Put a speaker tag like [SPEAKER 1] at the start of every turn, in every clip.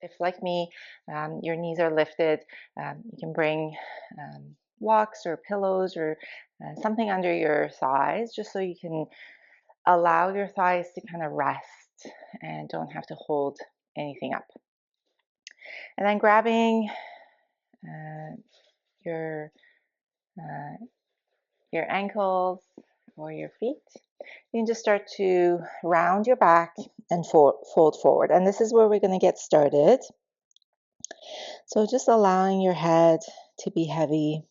[SPEAKER 1] If, like me, your knees are lifted, you can bring blocks or pillows or something under your thighs just so you can allow your thighs to kind of rest and don't have to hold anything up. And then grabbing uh, your uh, your ankles or your feet, you can just start to round your back and fold forward. And this is where we're going to get started. So just allowing your head to be heavy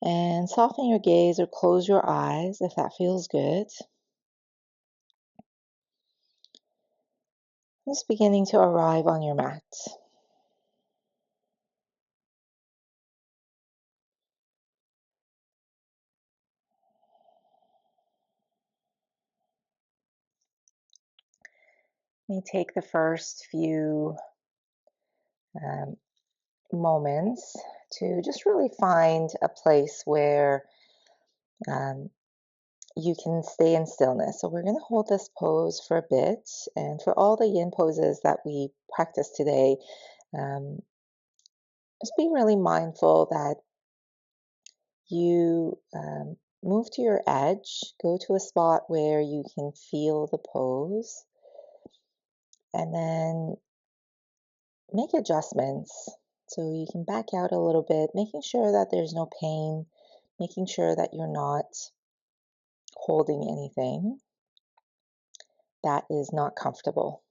[SPEAKER 1] and soften your gaze or close your eyes if that feels good. Just beginning to arrive on your mat. You may take the first few um, moments to just really find a place where um, you can stay in stillness. So we're going to hold this pose for a bit. And for all the yin poses that we practice today, um, just be really mindful that you move to your edge, go to a spot where you can feel the pose, and then make adjustments. So you can back out a little bit, making sure that there's no pain, making sure that you're not holding anything that is not comfortable.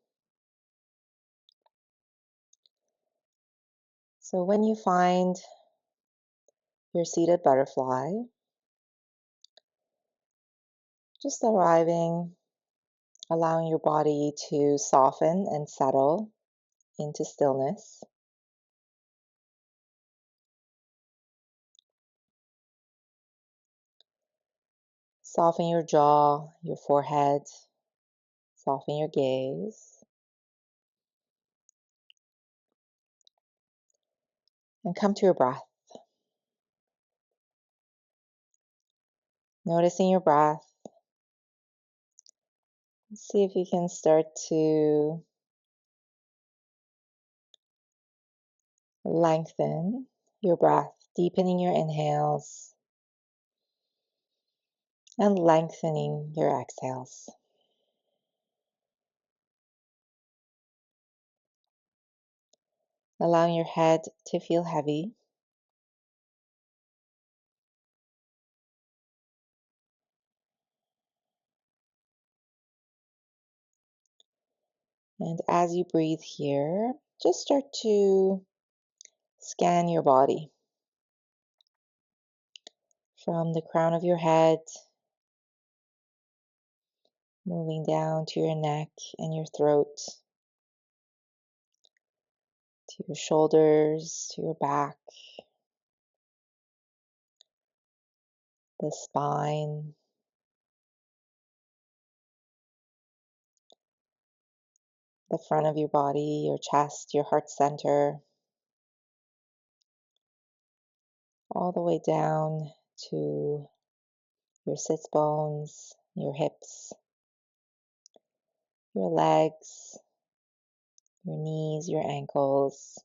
[SPEAKER 1] So when you find your seated butterfly, just arriving, allowing your body to soften and settle into stillness. Soften your jaw, your forehead, soften your gaze, and come to your breath. Noticing your breath. See if you can start to lengthen your breath, deepening your inhales and lengthening your exhales. Allowing your head to feel heavy. And as you breathe here, just start to scan your body from the crown of your head, moving down to your neck and your throat, to your shoulders, to your back, the spine, the front of your body, your chest, your heart center, all the way down to your sits bones, your hips, your legs, your knees, your ankles,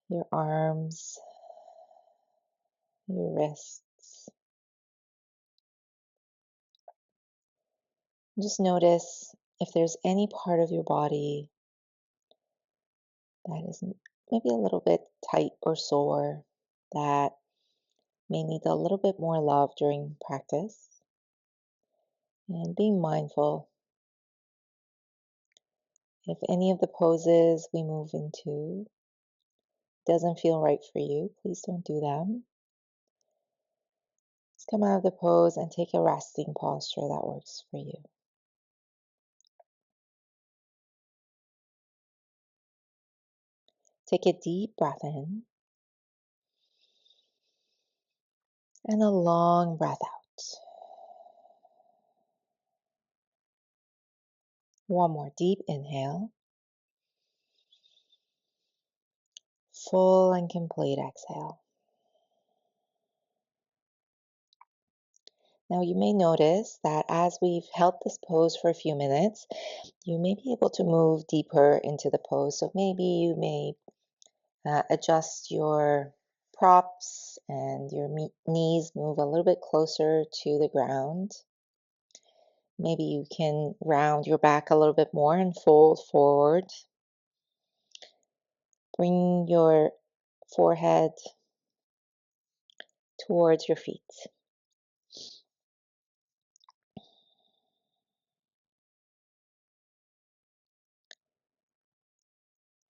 [SPEAKER 1] your arms, your wrists. Just notice if there's any part of your body that is maybe a little bit tight or sore, that may need a little bit more love during practice. And being mindful, if any of the poses we move into doesn't feel right for you, please don't do them. Just come out of the pose and take a resting posture that works for you. Take a deep breath in and a long breath out. One more deep inhale. Full and complete exhale. Now, you may notice that as we've held this pose for a few minutes, you may be able to move deeper into the pose. So maybe you may adjust your props and your knees move a little bit closer to the ground. Maybe you can round your back a little bit more and fold forward. Bring your forehead towards your feet.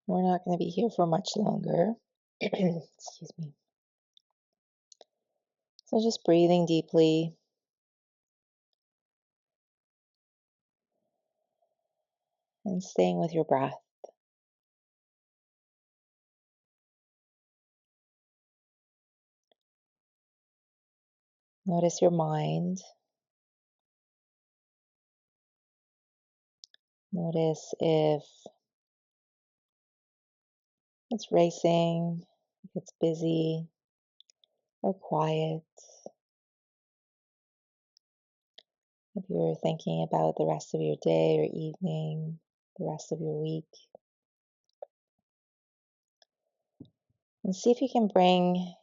[SPEAKER 1] We're not going to be here for much longer. Excuse me. So just breathing deeply. And staying with your breath. Notice your mind. Notice if it's racing, if it's busy or quiet. If you're thinking about the rest of your day or evening, the rest of your week. And see if you can bring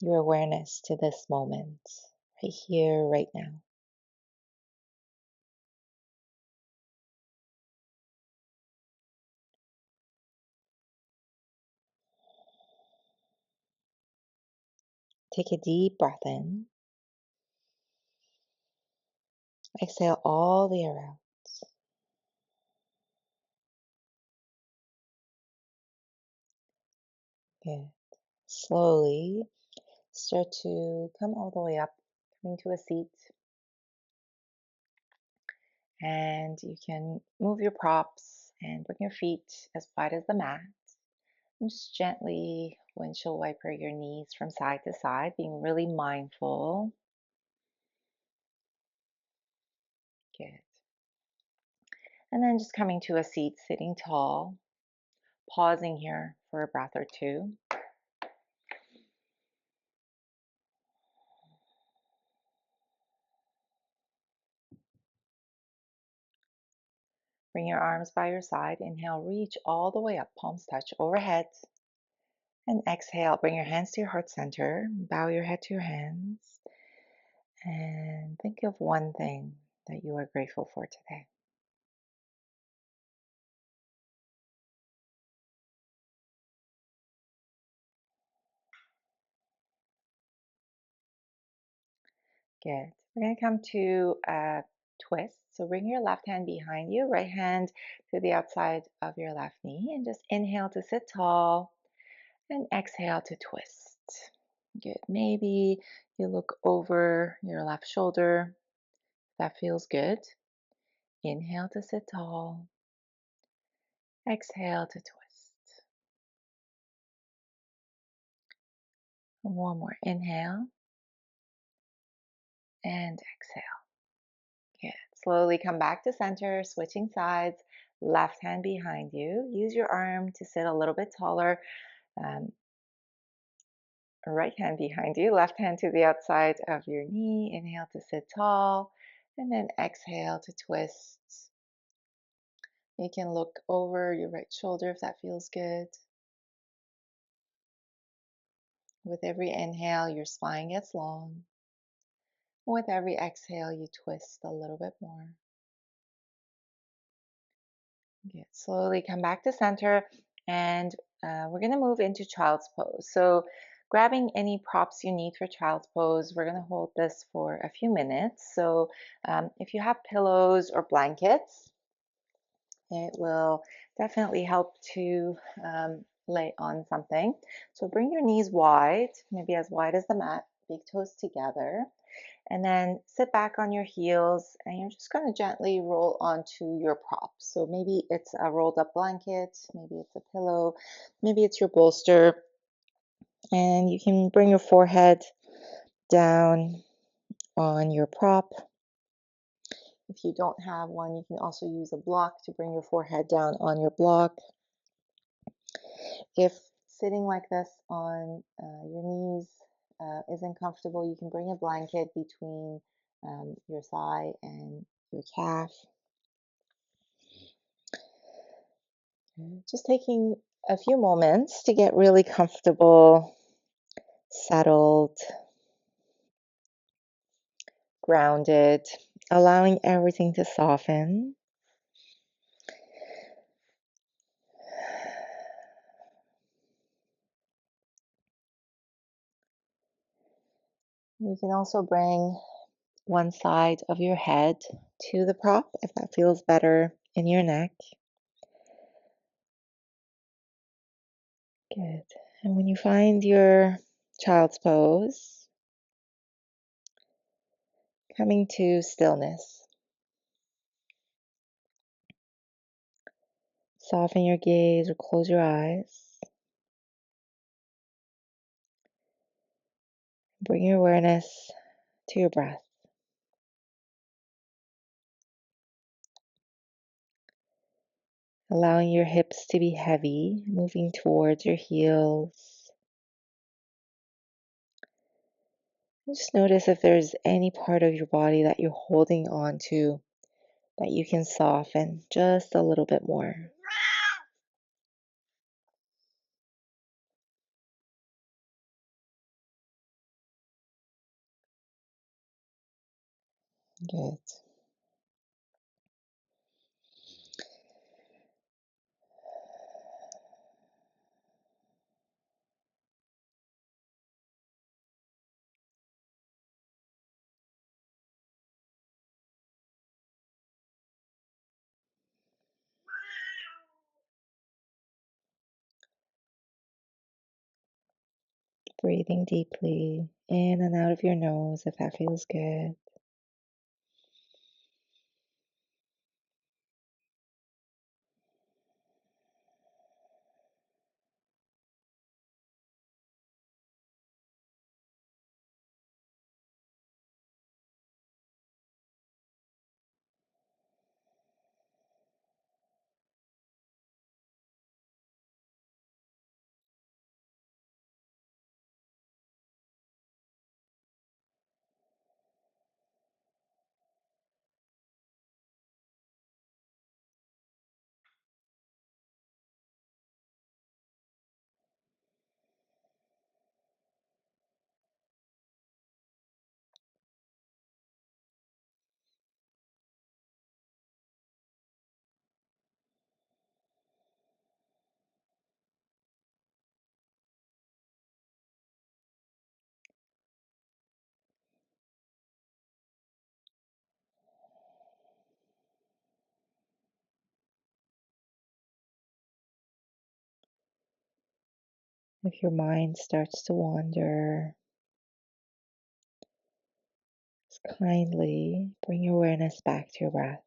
[SPEAKER 1] your awareness to this moment, right here, right now. Take a deep breath in. Exhale all the air out. Good. Slowly start to come all the way up, coming to a seat. And you can move your props and bring your feet as wide as the mat. And just gently windshield wiper your knees from side to side, being really mindful. Good. And then just coming to a seat, sitting tall, pausing here for a breath or two. Bring your arms by your side. Inhale, reach all the way up, palms touch overhead. And exhale, bring your hands to your heart center. Bow your head to your hands. And think of one thing that you are grateful for today. Good. We're going to come to a twist. So bring your left hand behind you, right hand to the outside of your left knee, and just inhale to sit tall and exhale to twist. Good. Maybe you look over your left shoulder. That feels good. Inhale to sit tall. Exhale to twist. And one more. Inhale and exhale. Good. Slowly come back to center, switching sides. Left hand behind you. Use your arm to sit a little bit taller. Um, right hand behind you. Left hand to the outside of your knee. Inhale to sit tall. And then exhale to twist. You can look over your right shoulder if that feels good. With every inhale, your spine gets long. With every exhale, you twist a little bit more. Good. Slowly come back to center, and we're going to move into child's pose. So grabbing any props you need for child's pose, we're going to hold this for a few minutes. So if you have pillows or blankets, it will definitely help to lay on something. So bring your knees wide, maybe as wide as the mat, big toes together. And then sit back on your heels, and you're just going to gently roll onto your prop. So maybe it's a rolled up blanket, maybe it's a pillow, maybe it's your bolster. And you can bring your forehead down on your prop. If you don't have one, you can also use a block to bring your forehead down on your block. If sitting like this on your knees isn't comfortable, you can bring a blanket between your thigh and your calf. Just taking a few moments to get really comfortable, settled, grounded, allowing everything to soften. You can also bring one side of your head to the prop if that feels better in your neck. Good. And when you find your child's pose, coming to stillness. Soften your gaze or close your eyes. Bring your awareness to your breath. Allowing your hips to be heavy, moving towards your heels. Just notice if there's any part of your body that you're holding on to that you can soften just a little bit more. Good. Breathing deeply in and out of your nose if that feels good. If your mind starts to wander, just kindly bring your awareness back to your breath.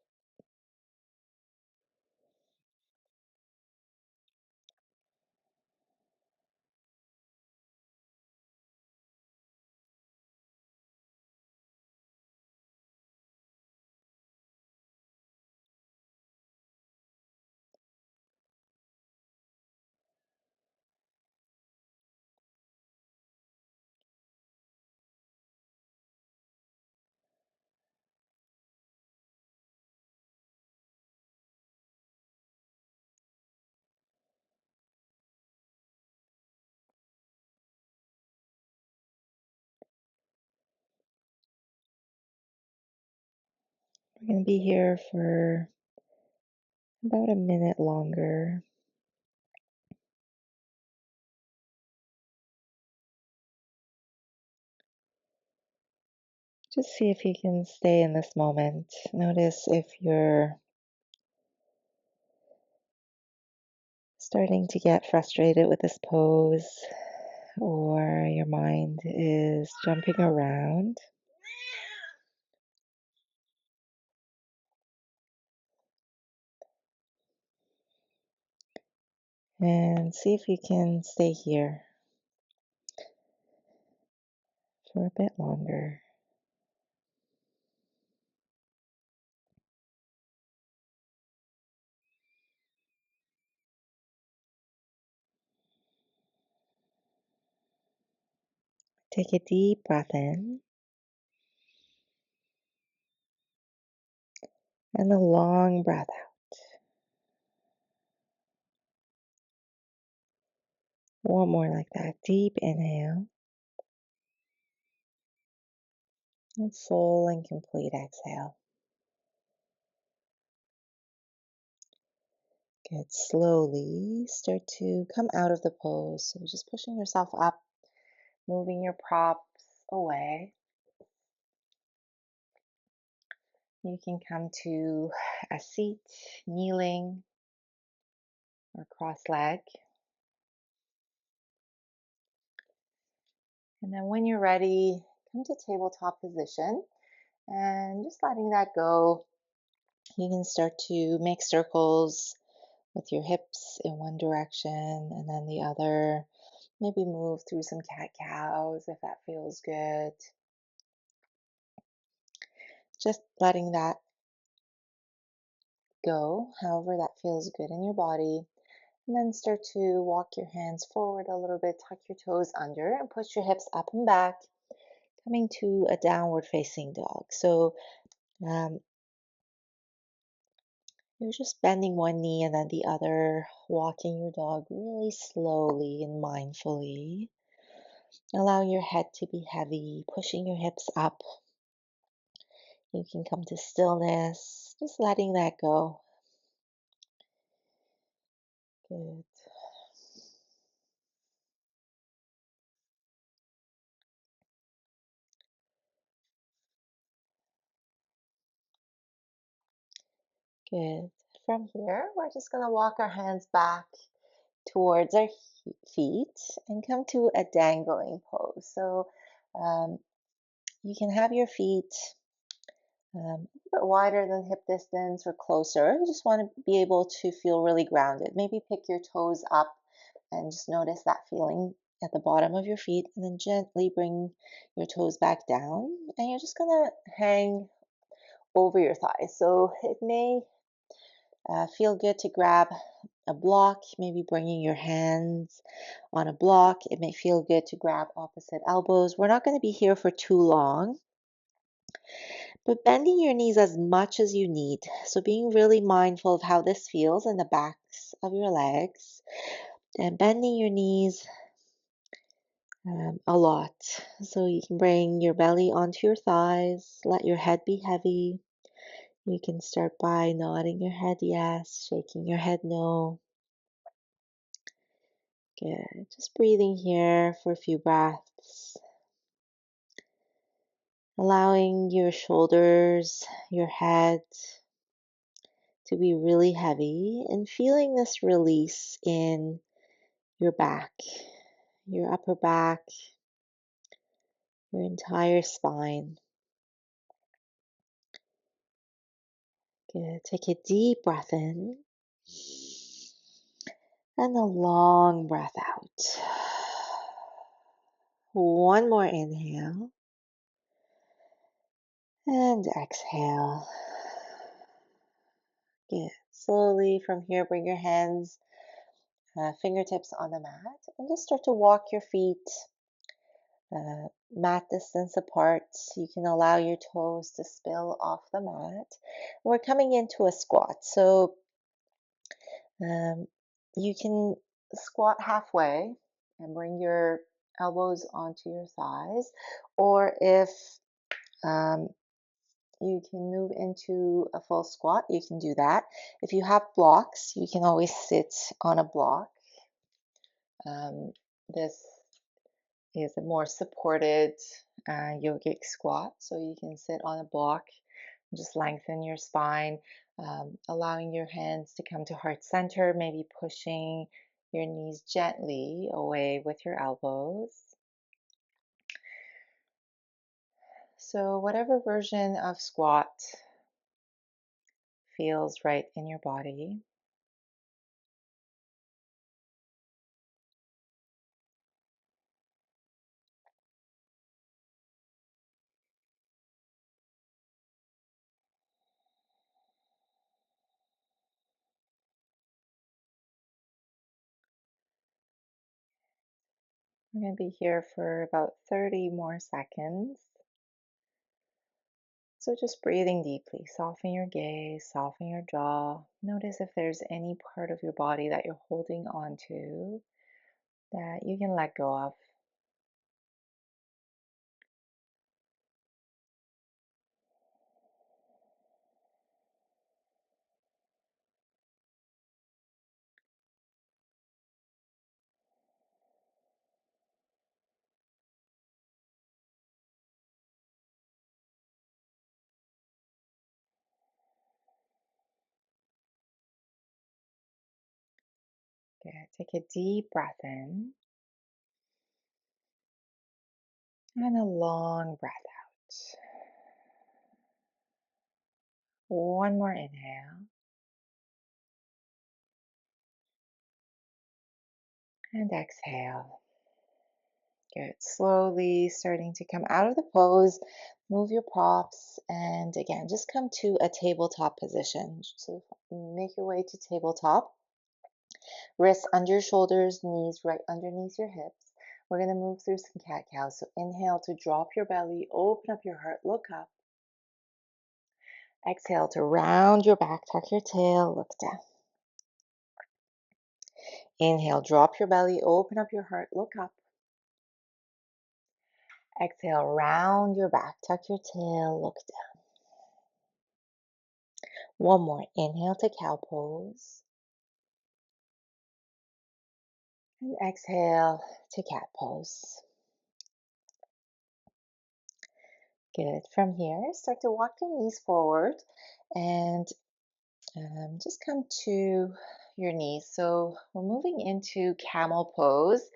[SPEAKER 1] We're going to be here for about a minute longer. Just see if you can stay in this moment. Notice if you're starting to get frustrated with this pose or your mind is jumping around. And see if you can stay here for a bit longer. Take a deep breath in and a long breath out. One more like that. Deep inhale and full and complete exhale. Good. Slowly start to come out of the pose. So just pushing yourself up, moving your props away. You can come to a seat, kneeling or cross-leg. And then when you're ready, come to tabletop position and just letting that go. You can start to make circles with your hips in one direction and then the other. Maybe move through some cat-cows if that feels good. Just letting that go, however that feels good in your body. And then start to walk your hands forward a little bit, tuck your toes under, and push your hips up and back, coming to a downward facing dog. So um, you're just bending one knee and then the other, walking your dog really slowly and mindfully. Allowing your head to be heavy, pushing your hips up. You can come to stillness, just letting that go. Good. Good. From here, we're just going to walk our hands back towards our feet and come to a dangling pose. So um, you can have your feet a bit wider than hip distance or closer. You just want to be able to feel really grounded. Maybe pick your toes up and just notice that feeling at the bottom of your feet, and then gently bring your toes back down. And you're just going to hang over your thighs. So it may feel good to grab a block, maybe bringing your hands on a block. It may feel good to grab opposite elbows. We're not going to be here for too long, but bending your knees as much as you need. So being really mindful of how this feels in the backs of your legs and bending your knees a lot. So you can bring your belly onto your thighs, let your head be heavy. You can start by nodding your head yes, shaking your head no. Good. Just breathing here for a few breaths. Allowing your shoulders, your head to be really heavy and feeling this release in your back, your upper back, your entire spine. Good. Take a deep breath in and a long breath out. One more inhale and exhale. Good. Slowly from here, bring your hands, fingertips on the mat, and just start to walk your feet mat distance apart. You can allow your toes to spill off the mat. We're coming into a squat. So um, you can squat halfway and bring your elbows onto your thighs, or if um, you can move into a full squat, you can do that. If you have blocks, you can always sit on a block. This is a more supported yogic squat, so you can sit on a block and just lengthen your spine, allowing your hands to come to heart center, maybe pushing your knees gently away with your elbows. So whatever version of squat feels right in your body. We're going to be here for about 30 more seconds. So just breathing deeply, soften your gaze, soften your jaw. Notice if there's any part of your body that you're holding on to that you can let go of. Good. Take a deep breath in and a long breath out. One more inhale and exhale. Good. Slowly starting to come out of the pose. Move your props and again, just come to a tabletop position. So make your way to tabletop. Wrists under your shoulders, knees right underneath your hips. We're going to move through some cat-cows. So inhale to drop your belly, open up your heart, look up. Exhale to round your back, tuck your tail, look down. Inhale, drop your belly, open up your heart, look up. Exhale, round your back, tuck your tail, look down. One more. Inhale to cow pose. And exhale to cat pose. Good. From here, start to walk your knees forward and just come to your knees. So we're moving into camel pose,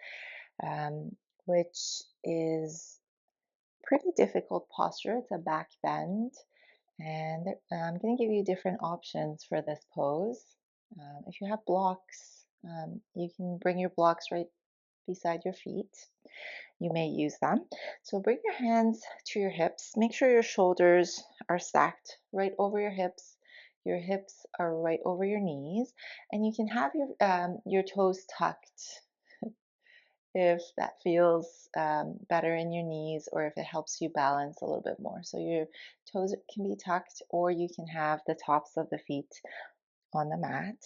[SPEAKER 1] which is pretty difficult posture. It's a back bend. And I'm going to give you different options for this pose. If you have blocks, you can bring your blocks right beside your feet. You may use them. So bring your hands to your hips. Make sure your shoulders are stacked right over your hips. Your hips are right over your knees, and you can have your toes tucked if that feels better in your knees or if it helps you balance a little bit more. So your toes can be tucked, or you can have the tops of the feet on the mat.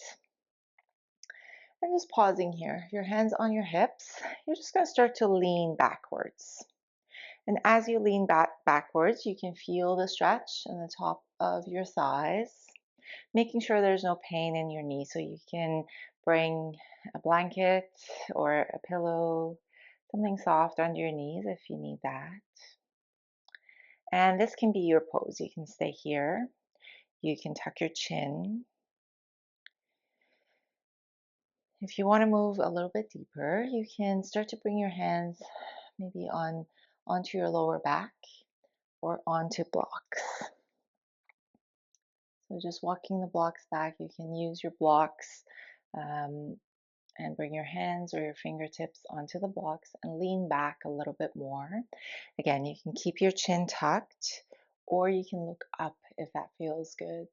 [SPEAKER 1] And just pausing here, your hands on your hips, you're just going to start to lean backwards. And as you lean backwards, you can feel the stretch in the top of your thighs, making sure there's no pain in your knee. So you can bring a blanket or a pillow, something soft under your knees if you need that. And this can be your pose. You can stay here. You can tuck your chin. If you want to move a little bit deeper, you can start to bring your hands maybe onto your lower back or onto blocks. So just walking the blocks back, you can use your blocks and bring your hands or your fingertips onto the blocks and lean back a little bit more. Again, you can keep your chin tucked or you can look up if that feels good.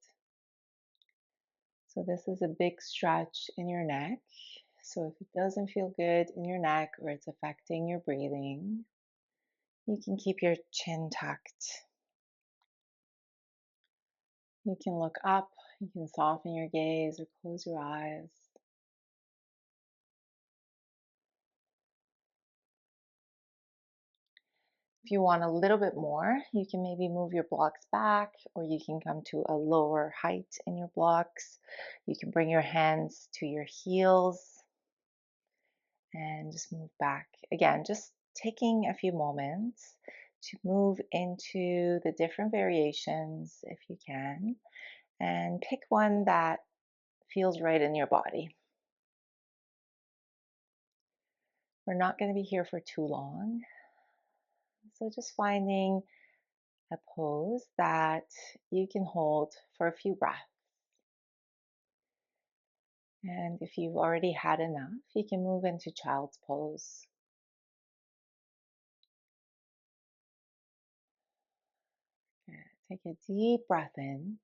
[SPEAKER 1] So this is a big stretch in your neck. So if it doesn't feel good in your neck or it's affecting your breathing, you can keep your chin tucked. You can look up, you can soften your gaze or close your eyes. If you want a little bit more, you can maybe move your blocks back or you can come to a lower height in your blocks. You can bring your hands to your heels and just move back. Again, just taking a few moments to move into the different variations if you can, and pick one that feels right in your body. We're not going to be here for too long, so just finding a pose that you can hold for a few breaths. And if you've already had enough, you can move into child's pose. Take a deep breath in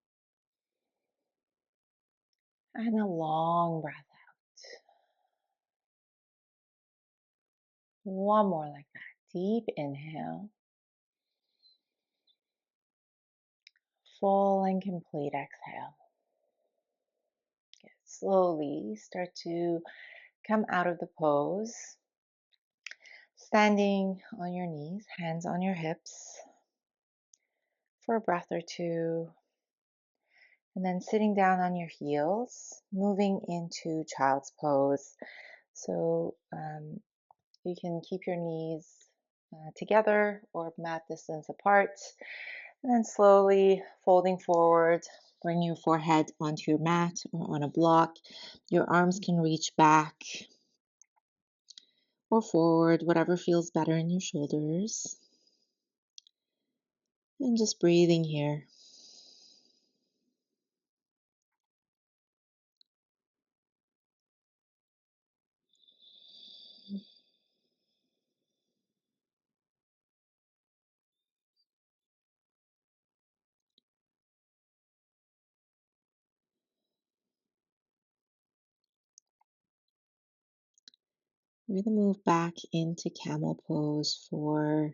[SPEAKER 1] and a long breath out. One more like that. Deep inhale. Full and complete exhale. Slowly start to come out of the pose. Standing on your knees, hands on your hips for a breath or two. And then sitting down on your heels, moving into child's pose. So you can keep your knees together or mat distance apart. And then slowly folding forward, bring your forehead onto your mat or on a block. Your arms can reach back or forward, whatever feels better in your shoulders. And just breathing here. We're going to move back into camel pose for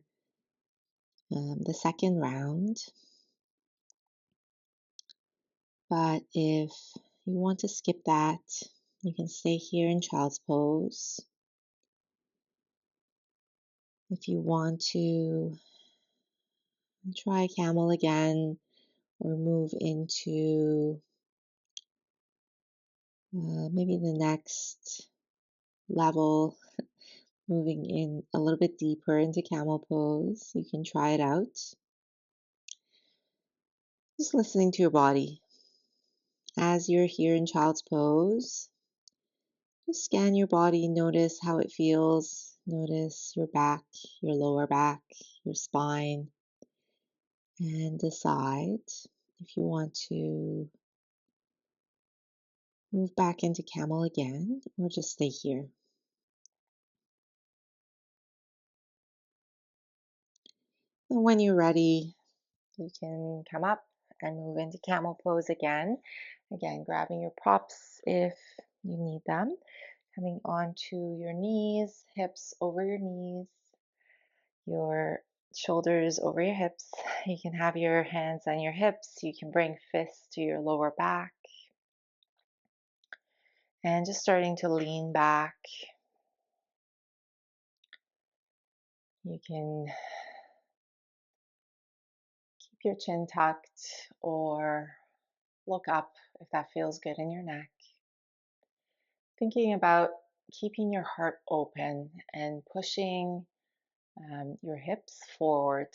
[SPEAKER 1] the second round. But if you want to skip that, you can stay here in child's pose. If you want to try camel again or move into maybe the next level, moving in a little bit deeper into camel pose, you can try it out. Just listening to your body. As you're here in child's pose, just scan your body, notice how it feels. Notice your back, your lower back, your spine, and decide if you want to move back into camel again or just stay here. And when you're ready, you can come up and move into camel pose again. Again, grabbing your props if you need them. Coming onto your knees, hips over your knees, your shoulders over your hips. You can have your hands on your hips. You can bring fists to your lower back. And just starting to lean back. You can keep your chin tucked or look up if that feels good in your neck. Thinking about keeping your heart open and pushing your hips forward.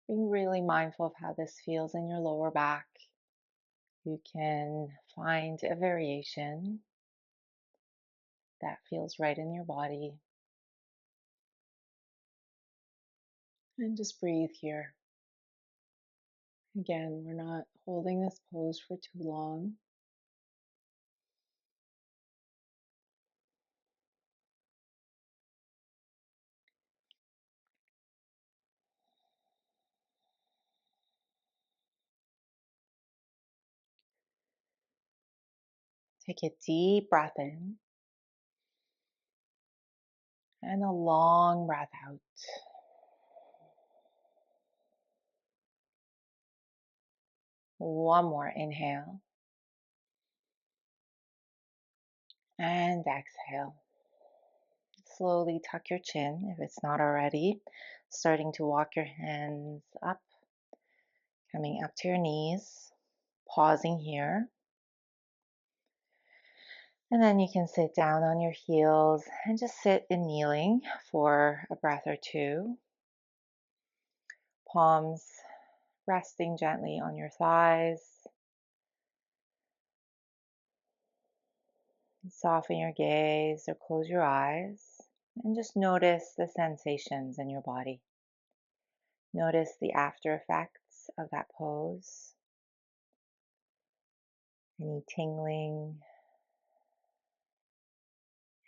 [SPEAKER 1] Being really mindful of how this feels in your lower back. You can find a variation that feels right in your body. And just breathe here. Again, we're not holding this pose for too long. Take a deep breath in and a long breath out. One more inhale and exhale. Slowly tuck your chin if it's not already. Starting to walk your hands up, coming up to your knees, pausing here. And then you can sit down on your heels and just sit in kneeling for a breath or two. Palms resting gently on your thighs. Soften your gaze or close your eyes and just notice the sensations in your body. Notice the after effects of that pose. Any tingling,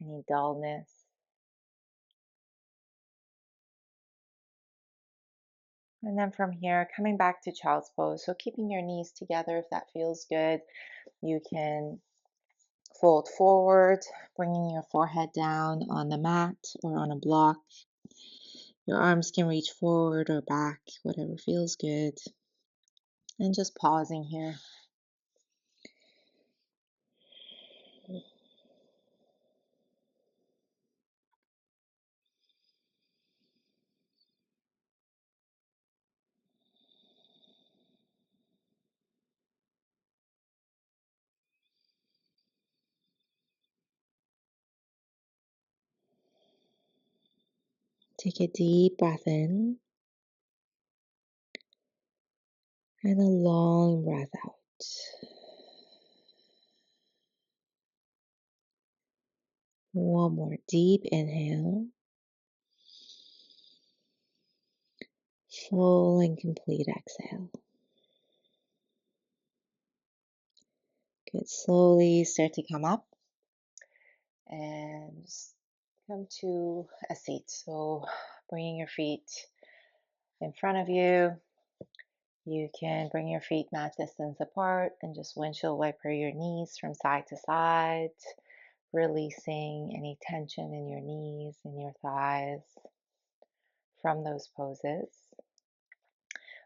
[SPEAKER 1] any dullness. And then from here, coming back to child's pose. So keeping your knees together if that feels good. You can Fold forward, bringing your forehead down on the mat or on a block. Your arms can reach forward or back, whatever feels good. And just pausing here. Take a deep breath in and a long breath out. One more deep inhale. Full and complete exhale. Good. Slowly start to come up and just come to a seat. So bringing your feet in front of you. You can bring your feet mat distance apart and just windshield wiper your knees from side to side, releasing any tension in your knees and your thighs from those poses.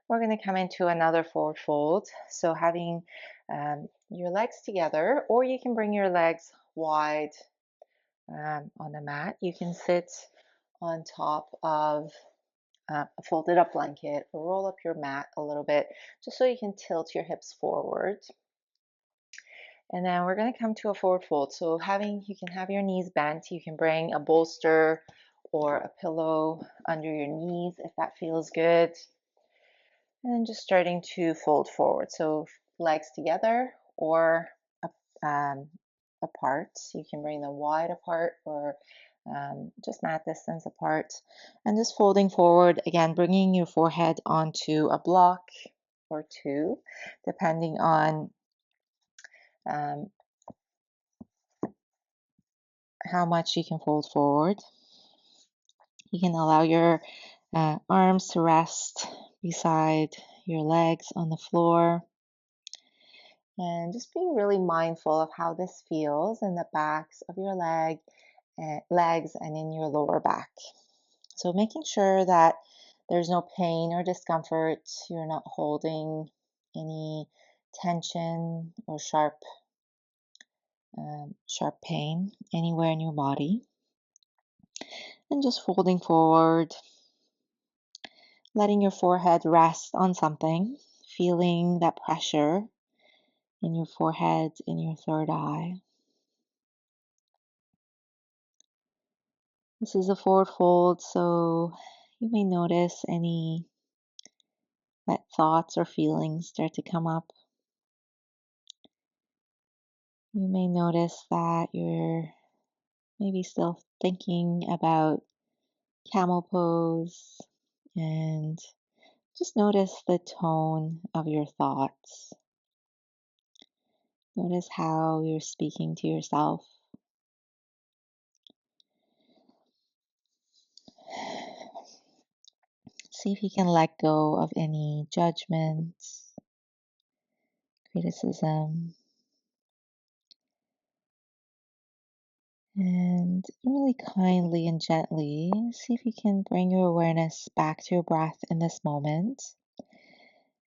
[SPEAKER 1] We're going to come into another forward fold. So having your legs together, or you can bring your legs wide on the mat. You can sit on top of a folded up blanket or roll up your mat a little bit just so you can tilt your hips forward. And then we're going to come to a forward fold. So you can have your knees bent. You can bring a bolster or a pillow under your knees if that feels good. And then just starting to fold forward. So legs together or um, apart. You can bring them wide apart or just mat distance apart. And just folding forward, again, bringing your forehead onto a block or two, depending on um, how much you can fold forward. You can allow your arms to rest beside your legs on the floor. And just being really mindful of how this feels in the backs of your legs and in your lower back. So making sure that there's no pain or discomfort, you're not holding any tension or sharp pain anywhere in your body. And just folding forward, letting your forehead rest on something, feeling that pressure in your forehead, in your third eye. This is a forward fold, so you may notice any thoughts or feelings start to come up. You may notice that you're maybe still thinking about camel pose, and just notice the tone of your thoughts. Notice how you're speaking to yourself. See if you can let go of any judgments, criticism, and really kindly and gently see if you can bring your awareness back to your breath in this moment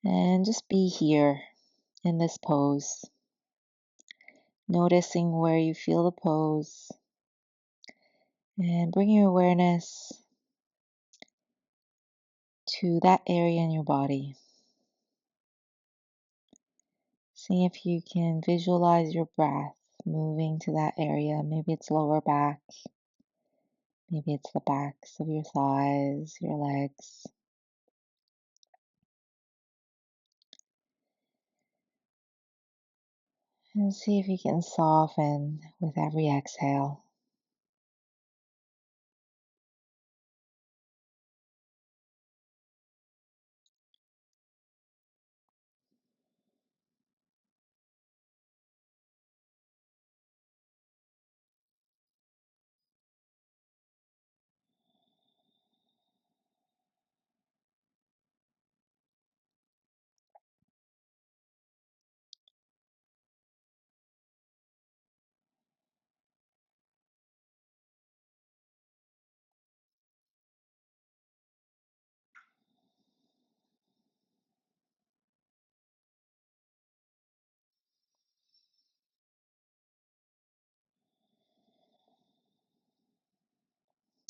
[SPEAKER 1] and just be here in this pose, noticing where you feel the pose and bring your awareness to that area in your body. See if you can visualize your breath moving to that area. Maybe it's lower back, maybe it's the backs of your thighs, your legs. And see if you can soften with every exhale.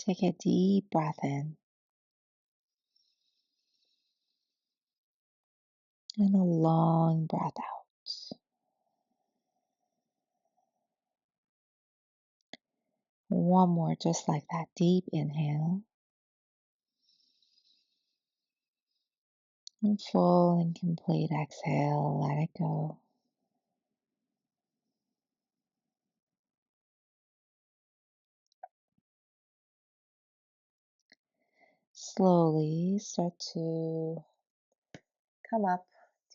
[SPEAKER 1] Take a deep breath in and a long breath out. One more, just like that. Deep inhale and full and complete exhale. Let it go. Slowly start to come up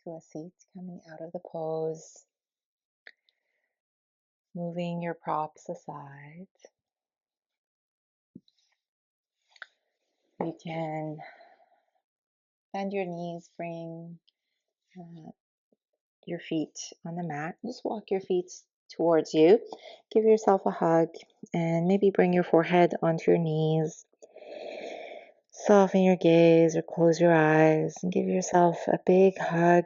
[SPEAKER 1] to a seat, coming out of the pose, moving your props aside. You can bend your knees, bring your feet on the mat. Just walk your feet towards you. Give yourself a hug and maybe bring your forehead onto your knees. Soften your gaze or close your eyes and give yourself a big hug,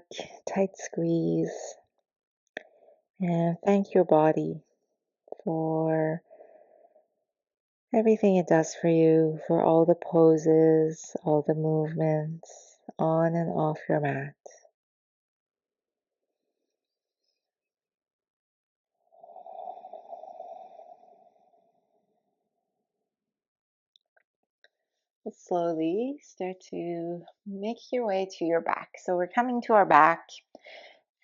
[SPEAKER 1] tight squeeze. And thank your body for everything it does for you, for all the poses, all the movements on and off your mat. Slowly start to make your way to your back. So we're coming to our back,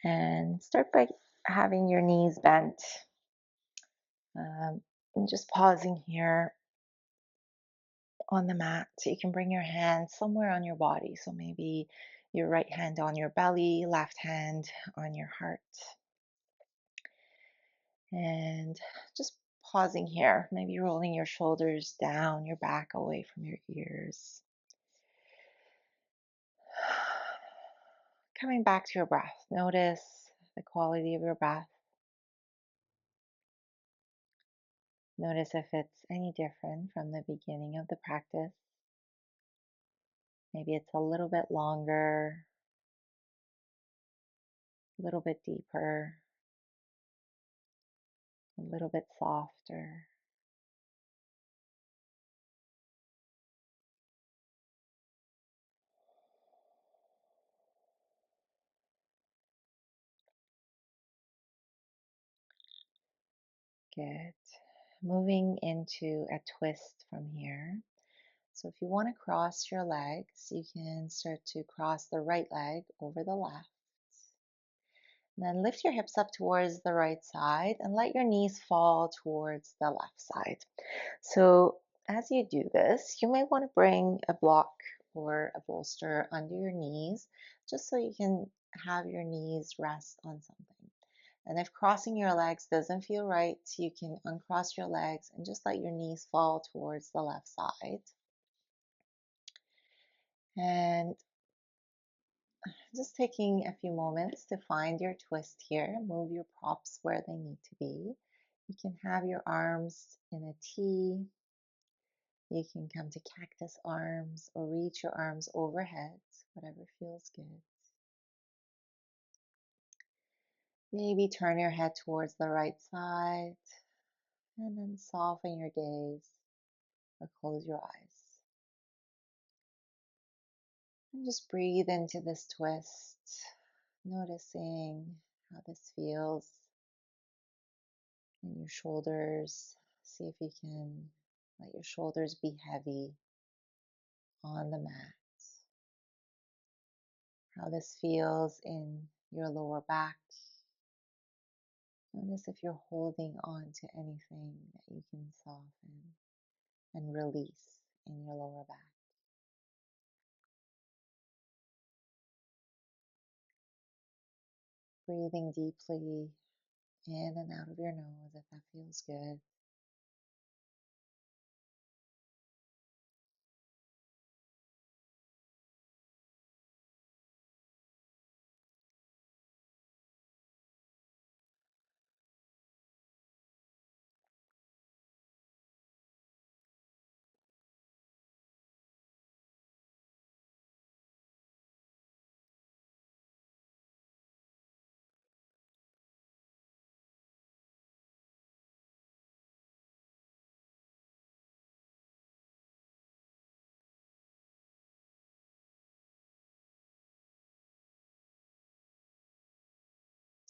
[SPEAKER 1] and start by having your knees bent, and just pausing here on the mat. So you can bring your hand somewhere on your body. So maybe your right hand on your belly, left hand on your heart. And just pausing here, maybe rolling your shoulders down, your back away from your ears. Coming back to your breath, notice the quality of your breath. Notice if it's any different from the beginning of the practice. Maybe it's a little bit longer, a little bit deeper, a little bit softer. Good. Moving into a twist from here. So if you want to cross your legs, you can start to cross the right leg over the left. And then lift your hips up towards the right side and let your knees fall towards the left side. So as you do this, you may want to bring a block or a bolster under your knees, just so you can have your knees rest on something. And if crossing your legs doesn't feel right, you can uncross your legs and just let your knees fall towards the left side. And just taking a few moments to find your twist here. Move your props where they need to be. You can have your arms in a T. You can come to cactus arms or reach your arms overhead, whatever feels good. Maybe turn your head towards the right side and then soften your gaze or close your eyes. And just breathe into this twist, noticing how this feels in your shoulders. See if you can let your shoulders be heavy on the mat. How this feels in your lower back. Notice if you're holding on to anything that you can soften and release in your lower back. Breathing deeply in and out of your nose if that feels good.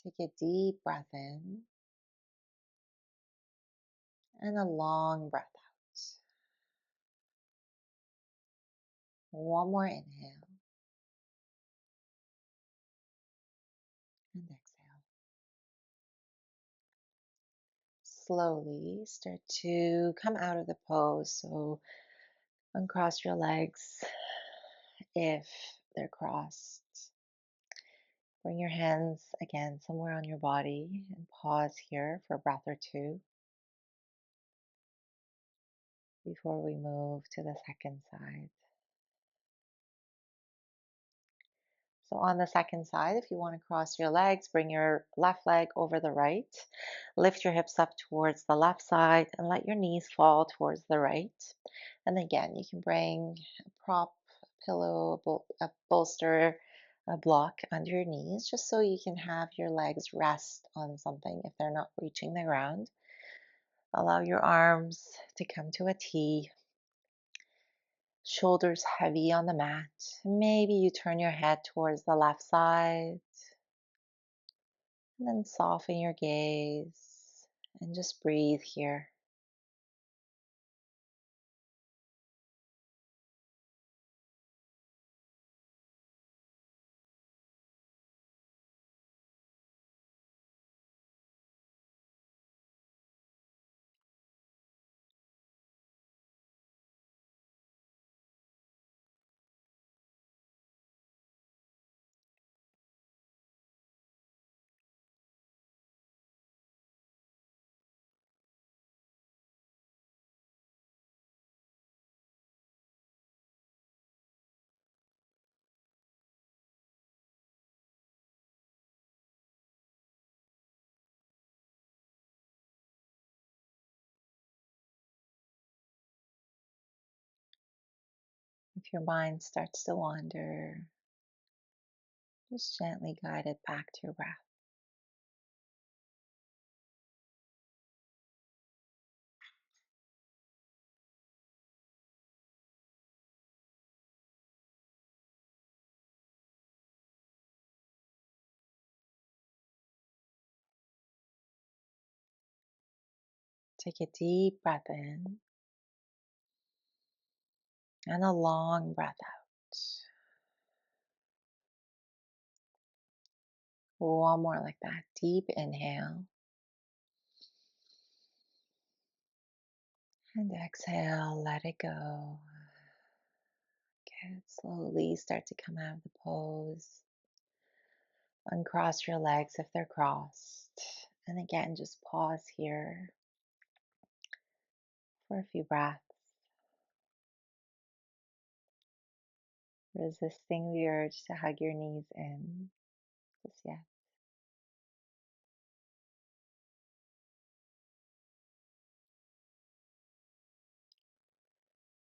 [SPEAKER 1] Take a deep breath in and a long breath out. One more inhale and exhale. Slowly start to come out of the pose. So uncross your legs if they're crossed. Bring your hands again somewhere on your body and pause here for a breath or two before we move to the second side. So on the second side, if you want to cross your legs, bring your left leg over the right. Lift your hips up towards the left side and let your knees fall towards the right. And again, you can bring a prop, a pillow, a bolster, a block under your knees, just so you can have your legs rest on something if they're not reaching the ground. Allow your arms to come to a T, shoulders heavy on the mat. Maybe you turn your head towards the left side and then soften your gaze and just breathe here. If your mind starts to wander, just gently guide it back to your breath. Take a deep breath in and a long breath out. One more like that. Deep inhale and exhale. Let it go. Good. Slowly start to come out of the pose. Uncross your legs if they're crossed. And again, just pause here for a few breaths, resisting the urge to hug your knees in just yet.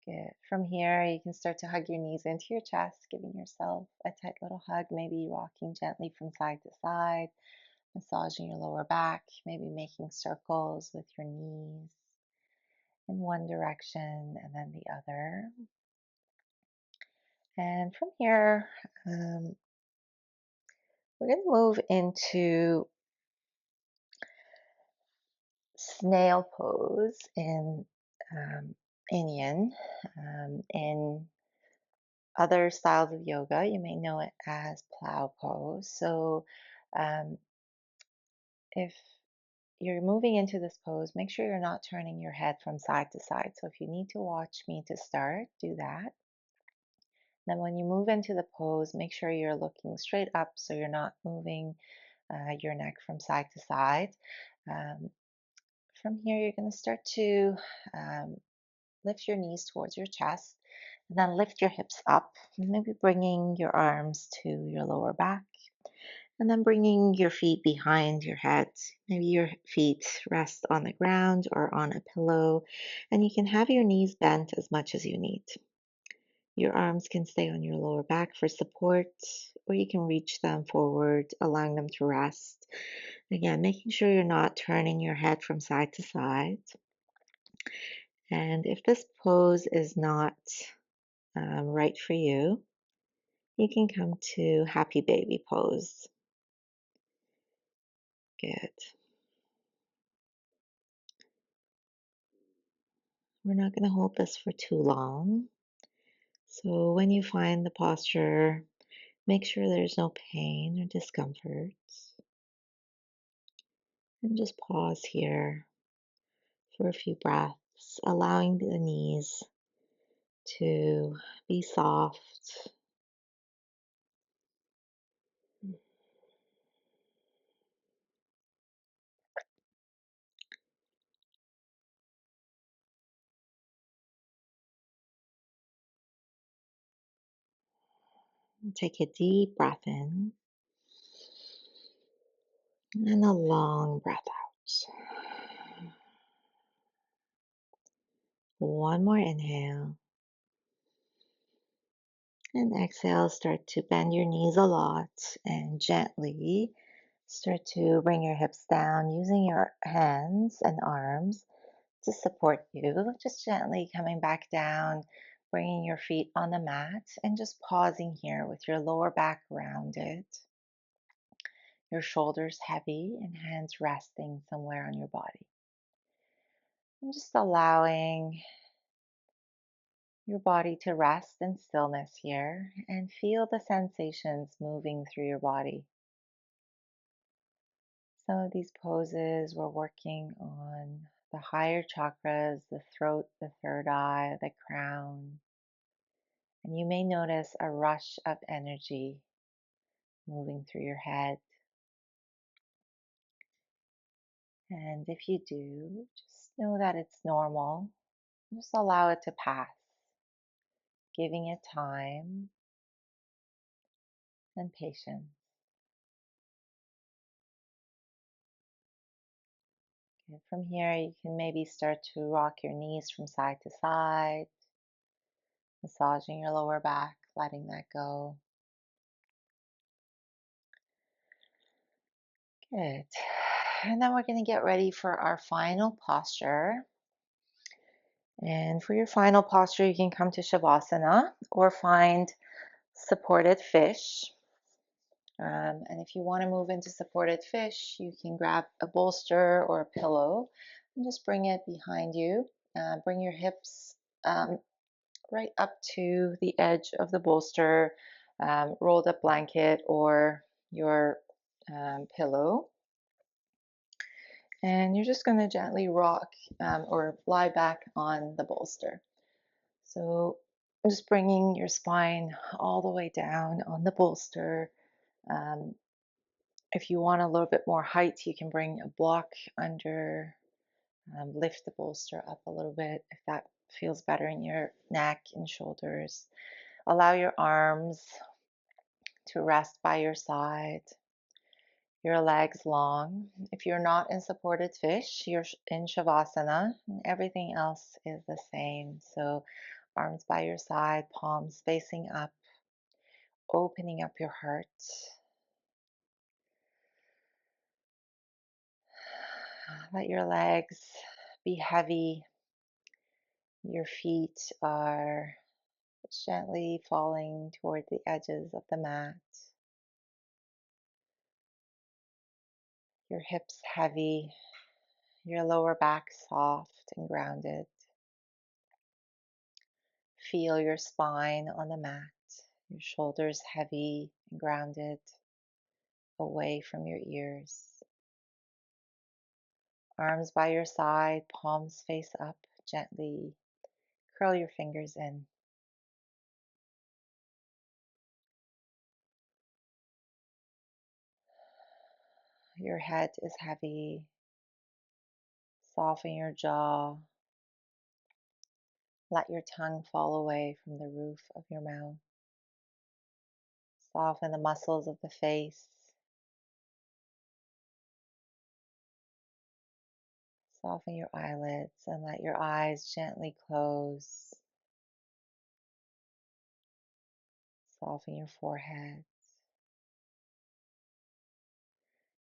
[SPEAKER 1] Good. From here, you can start to hug your knees into your chest, giving yourself a tight little hug, maybe rocking gently from side to side, massaging your lower back, maybe making circles with your knees in one direction and then the other. And from here, we're going to move into snail pose in yin. In other styles of yoga, you may know it as plow pose. So um, if you're moving into this pose, make sure you're not turning your head from side to side. So if you need to watch me to start, do that. Then when you move into the pose, make sure you're looking straight up so you're not moving your neck from side to side. Um, from here, you're going to start to um, lift your knees towards your chest, and then lift your hips up, maybe bringing your arms to your lower back, and then bringing your feet behind your head. Maybe your feet rest on the ground or on a pillow, and you can have your knees bent as much as you need. Your arms can stay on your lower back for support, or you can reach them forward, allowing them to rest. Again, making sure you're not turning your head from side to side. And if this pose is not right for you, you can come to happy baby pose. Good. We're not going to hold this for too long. So when you find the posture, make sure there's no pain or discomfort. And just pause here for a few breaths, allowing the knees to be soft. Take a deep breath in and a long breath out. One more inhale. And exhale, start to bend your knees a lot and gently start to bring your hips down using your hands and arms to support you. Just gently coming back down, bringing your feet on the mat and just pausing here with your lower back rounded, your shoulders heavy and hands resting somewhere on your body. And just allowing your body to rest in stillness here and feel the sensations moving through your body. Some of these poses we're working on the higher chakras, the throat, the third eye, the crown. And you may notice a rush of energy moving through your head. And if you do, just know that it's normal. Just allow it to pass, giving it time and patience. And from here, you can maybe start to rock your knees from side to side, massaging your lower back, letting that go. Good. And then we're going to get ready for our final posture. And for your final posture, you can come to Shavasana or find supported fish. And if you want to move into supported fish, you can grab a bolster or a pillow and just bring it behind you. Bring your hips right up to the edge of the bolster, rolled up blanket or your pillow. And you're just going to gently rock or lie back on the bolster. So just bringing your spine all the way down on the bolster. Um, if you want a little bit more height, you can bring a block under, lift the bolster up a little bit if that feels better in your neck and shoulders. Allow your arms to rest by your side, your legs long. If you're not in supported fish, you're in Shavasana, and everything else is the same. So arms by your side, palms facing up, opening up your heart. Let your legs be heavy. Your feet are gently falling toward the edges of the mat. Your hips heavy, your lower back soft and grounded. Feel your spine on the mat, your shoulders heavy and grounded, away from your ears. Arms by your side, palms face up, gently curl your fingers in. Your head is heavy. Soften your jaw. Let your tongue fall away from the roof of your mouth. Soften the muscles of the face. Soften your eyelids and let your eyes gently close. Soften your forehead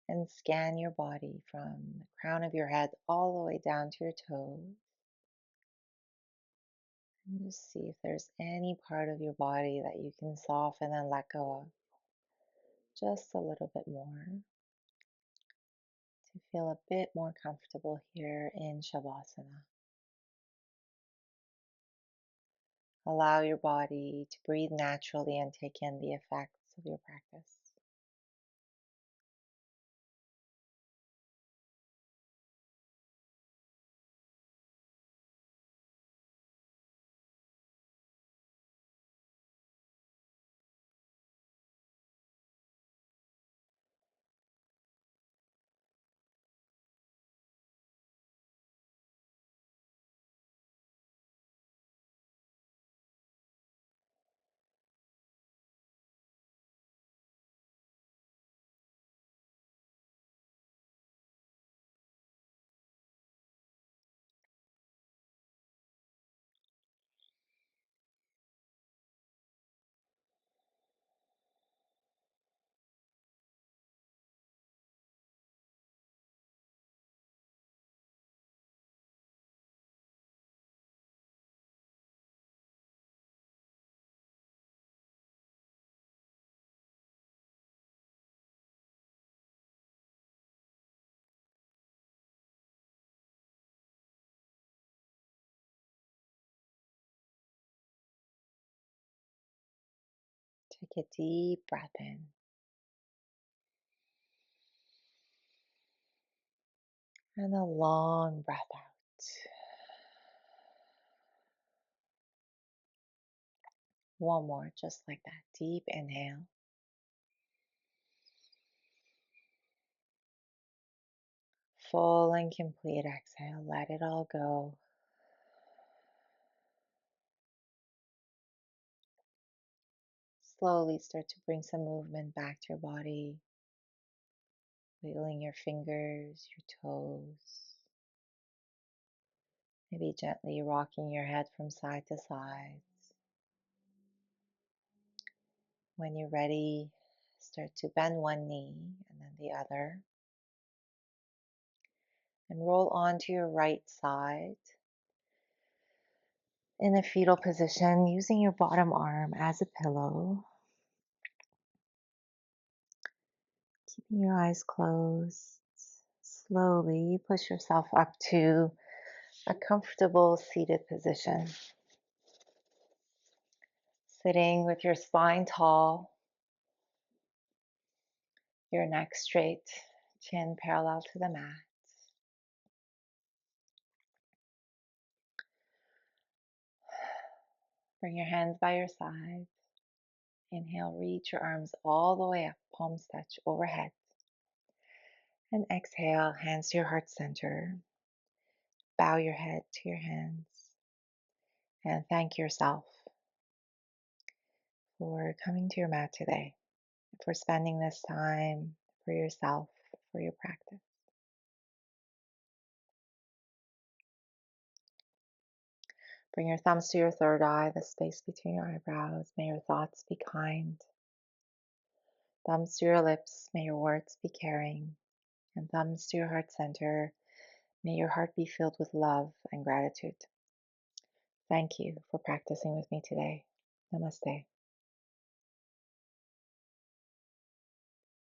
[SPEAKER 1] and scan your body from the crown of your head all the way down to your toes. And just see if there's any part of your body that you can soften and let go of just a little bit more. Feel a bit more comfortable here in Shavasana. Allow your body to breathe naturally and take in the effects of your practice. Take a deep breath in and a long breath out. One more, just like that. Deep inhale. Full and complete exhale. Let it all go. Slowly start to bring some movement back to your body. Wiggling your fingers, your toes. Maybe gently rocking your head from side to side. When you're ready, start to bend one knee and then the other. And roll onto your right side in a fetal position using your bottom arm as a pillow. Keeping your eyes closed. Slowly push yourself up to a comfortable seated position. Sitting with your spine tall, your neck straight, chin parallel to the mat. Bring your hands by your sides. Inhale, reach your arms all the way up, palms touch overhead. And exhale, hands to your heart center. Bow your head to your hands. And thank yourself for coming to your mat today, for spending this time for yourself, for your practice. Bring your thumbs to your third eye, the space between your eyebrows. May your thoughts be kind. Thumbs to your lips, may your words be caring. And thumbs to your heart center, may your heart be filled with love and gratitude. Thank you for practicing with me today. Namaste.